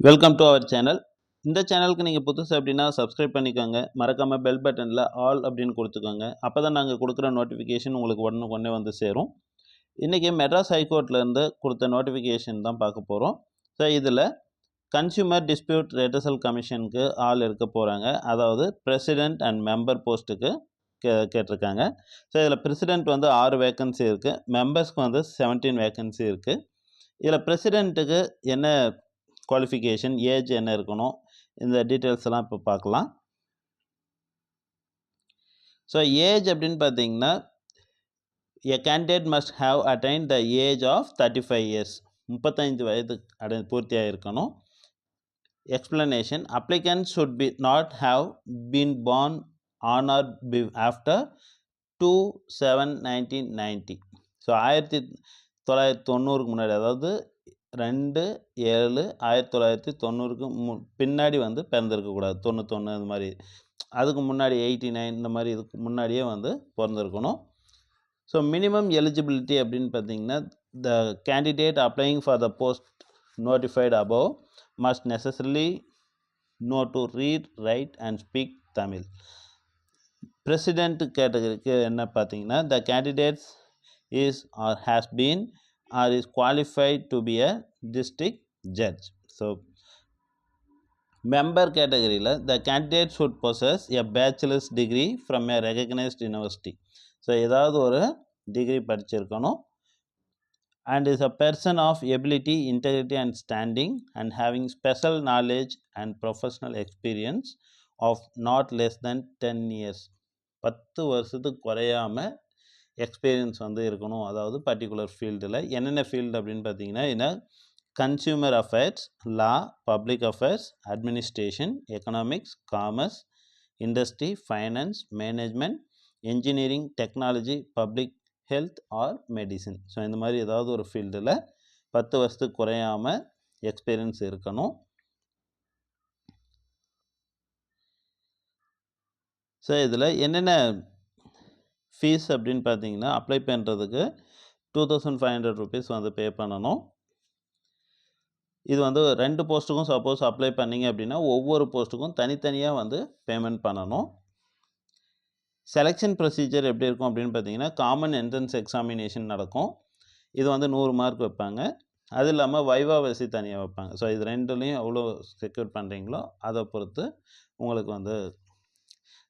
Welcome to our channel. இந்த சேனலுக்கு நீங்கள் புதுசு அப்படின்னா சப்ஸ்கிரைப் பண்ணிக்கோங்க. மறக்காமல் பெல் பட்டனில் ஆல் அப்படின்னு கொடுத்துக்கோங்க. அப்போ தான் நாங்கள் கொடுக்குற நோட்டிஃபிகேஷன் உங்களுக்கு உடனுக்குடனே வந்து சேரும். இன்றைக்கி மெட்ராஸ் ஹைகோர்ட்லேருந்து கொடுத்த நோட்டிஃபிகேஷன் தான் பார்க்க போகிறோம். ஸோ இதில் கன்சியூமர் டிஸ்பியூட் ரெட்ரஸல் கமிஷனுக்கு ஆள் இருக்க போகிறாங்க. அதாவது பிரசிடெண்ட் அண்ட் மெம்பர் போஸ்ட்டுக்கு கேட்டிருக்காங்க. ஸோ இதில் பிரசிடெண்ட் வந்து 6 வேக்கன்சி இருக்குது, மெம்பர்ஸ்க்கு வந்து 17 வேக்கன்சி இருக்குது. இதில் பிரசிடெண்ட்டுக்கு என்ன குவாலிஃபிகேஷன், ஏஜ் என்ன இருக்கணும், இந்த டீட்டெயில்ஸ் எல்லாம் இப்போ பார்க்கலாம். ஸோ ஏஜ் அப்படின்னு பார்த்தீங்கன்னா, a candidate must have attained the age of 35 years, 35 வயது பூர்த்தியாக இருக்கணும். Explanation: applicant should be not have been born on or after 2/7/1990. So 1990க்கு முன்னாடி, அதாவது 2/7/1990க்கு பின்னாடி வந்து பிறந்திருக்கக்கூடாது. 91 அது மாதிரி, அதுக்கு முன்னாடி 89 இந்த மாதிரி இதுக்கு முன்னாடியே வந்து பிறந்திருக்கணும். ஸோ மினிமம் எலிஜிபிலிட்டி அப்படின்னு பார்த்தீங்கன்னா, the candidate applying for the post notified above must necessarily know to read, write and speak Tamil. President கேட்டகரிக்கு என்ன பார்த்தீங்கன்னா, the candidates is or has been or is qualified to be a district judge. So member category la the candidate should possess a bachelor's degree from a recognized university. So ஏதாவது ஒரு degree படிச்சிருக்கணும். And is a person of ability, integrity and standing and having special knowledge and professional experience of not less than 10 years. 10 வருஷத்துக்கு குறையாமல் experience வந்து இருக்கணும். அதாவது particular ஃபீல்டில் என்னென்ன ஃபீல்டு அப்படின்னு பார்த்தீங்கன்னா, என்ன consumer affairs, law, public affairs, administration, economics, commerce, industry, finance, management, engineering, technology, public health or medicine. So இந்த மாதிரி ஏதாவது ஒரு ஃபீல்டில் 10 வருஷத்துக்கு குறையாமல் எக்ஸ்பீரியன்ஸ் இருக்கணும். ஸோ இதில் என்னென்ன ஃபீஸ் அப்படின்னு பார்த்தீங்கன்னா, அப்ளை பண்ணுறதுக்கு 2500 rupees வந்து பே பண்ணணும். இது வந்து 2 போஸ்ட்டுக்கும் சப்போஸ் அப்ளை பண்ணிங்க அப்படின்னா, ஒவ்வொரு போஸ்ட்டுக்கும் தனித்தனியாக வந்து பேமெண்ட் பண்ணணும். செலெக்ஷன் ப்ரொசீஜர் எப்படி இருக்கும் அப்படின்னு பார்த்தீங்கன்னா, காமன் என்ட்ரன்ஸ் எக்ஸாமினேஷன் நடக்கும். இது வந்து 100 மார்க் வைப்பாங்க. அது இல்லாமல் வைவா வசி தனியாக வைப்பாங்க. ஸோ இது ரெண்டுலேயும் எவ்வளோ செக்யூர் பண்ணுறீங்களோ அதை பொறுத்து உங்களுக்கு வந்து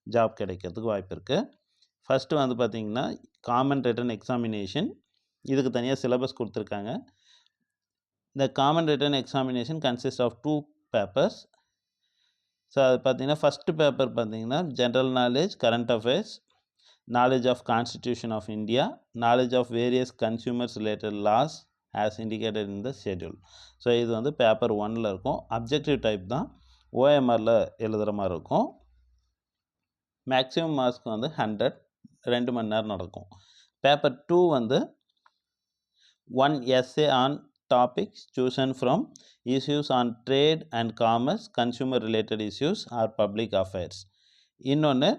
ஜாப் கிடைக்கிறதுக்கு வாய்ப்பு இருக்குது. ஃபஸ்ட்டு வந்து பார்த்திங்கன்னா, காமன் ரிட்டன் எக்ஸாமினேஷன். இதுக்கு தனியாக சிலபஸ் கொடுத்துருக்காங்க. இந்த common written examination consist of 2 papers. So அது பார்த்திங்கன்னா, ஃபஸ்ட்டு பேப்பர் பார்த்திங்கன்னா general knowledge, current affairs, knowledge of constitution of India, knowledge of various consumers related laws as indicated in the schedule. So இது வந்து paper 1ல் இருக்கும். Objective type தான், ஓஎம்ஆரில் எழுதுகிற மாதிரி இருக்கும். மேக்ஸிமம் மார்க்ஸ்க்கு வந்து 100, 2 மணி நேரம் நடக்கும். பேப்பர் 2 வந்து 1 essay on topics chosen from issues on trade and commerce, consumer related issues or public affairs. இன்னொன்று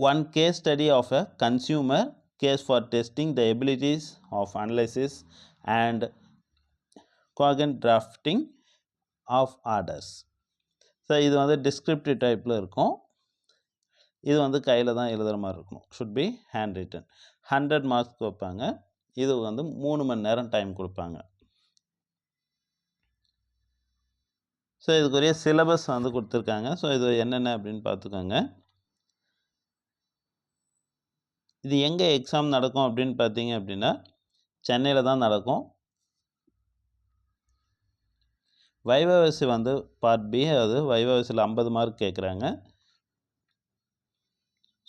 1 case study of a consumer case for testing the abilities of analysis and cogent drafting of orders. So இது வந்து descriptive டைப்பில் இருக்கும். இது வந்து கையில் தான் எழுதுகிற மாதிரி இருக்கும். Should be hand return. 100 மார்க்ஸ்க்கு வைப்பாங்க. இது வந்து 3 மணி நேரம் டைம் கொடுப்பாங்க. ஸோ இதுக்குரிய சிலபஸ் வந்து கொடுத்துருக்காங்க. ஸோ இது என்னென்ன அப்படின்னு பார்த்துக்கோங்க. இது எங்கே எக்ஸாம் நடக்கும் அப்படின்னு பார்த்தீங்க அப்படின்னா, சென்னையில் தான் நடக்கும். வைவாவசி வந்து பார்ட் பி, அதாவது வைவாவசியில் 50 மார்க் கேட்குறாங்க.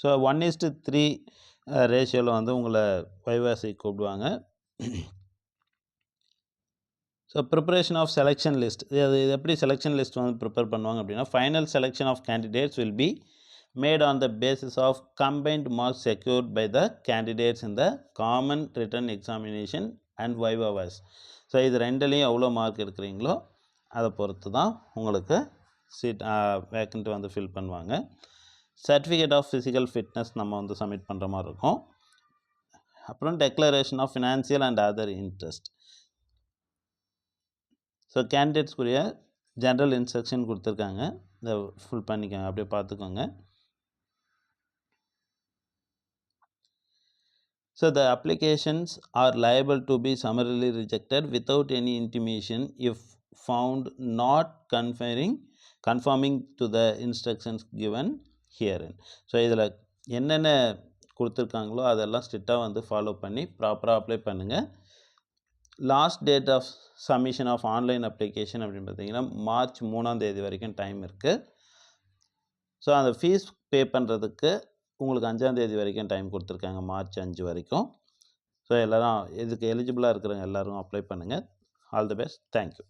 ஸோ 1:3 ரேஷியோவில் வந்து உங்களை வைவாசி கூப்பிடுவாங்க. So preparation of selection list. இது எப்படி செலெக்ஷன் லிஸ்ட் வந்து ப்ரிப்பேர் பண்ணுவாங்க அப்படின்னா, final selection of candidates will be made on the basis of combined marks secured by the candidates in the common written examination and viva voce. So இது ரெண்டுலேயும் எவ்வளோ mark எடுக்கிறீங்களோ அதை பொறுத்து தான் உங்களுக்கு சீட் வேக்கண்ட் வந்து ஃபில் பண்ணுவாங்க. சர்டிஃபிகேட் ஆஃப் ஃபிசிக்கல் ஃபிட்னஸ் நம்ம வந்து சப்மிட் பண்ணுற மாதிரி இருக்கும். அப்புறம் declaration of financial and other interest. So கேண்டிடேட்ஸ்க்குரிய ஜென்ரல் இன்ஸ்ட்ரக்ஷன் கொடுத்துருக்காங்க, இதை ஃபுல் பண்ணிக்கோங்க, அப்படியே பார்த்துக்கோங்க. So the applications are liable to be summarily rejected without any intimation if found not conforming to the instructions given herein. So இதில் என்னென்ன கொடுத்துருக்காங்களோ அதெல்லாம் ஸ்ட்ரிக்டாக வந்து ஃபாலோ பண்ணி ப்ராப்பராக அப்ளை பண்ணுங்கள். Last date of submission of online application அப்படின்னு பார்த்தீங்கன்னா மார்ச் 3 வரைக்கும் டைம் இருக்குது. ஸோ அந்த ஃபீஸ் பே பண்ணுறதுக்கு உங்களுக்கு 5 வரைக்கும் டைம் கொடுத்துருக்காங்க, மார்ச் 5 வரைக்கும். ஸோ எல்லோரும் இதுக்கு எலிஜிபிளாக இருக்கிறவங்க எல்லோரும் அப்ளை பண்ணுங்கள். All the best. தேங்க்யூ.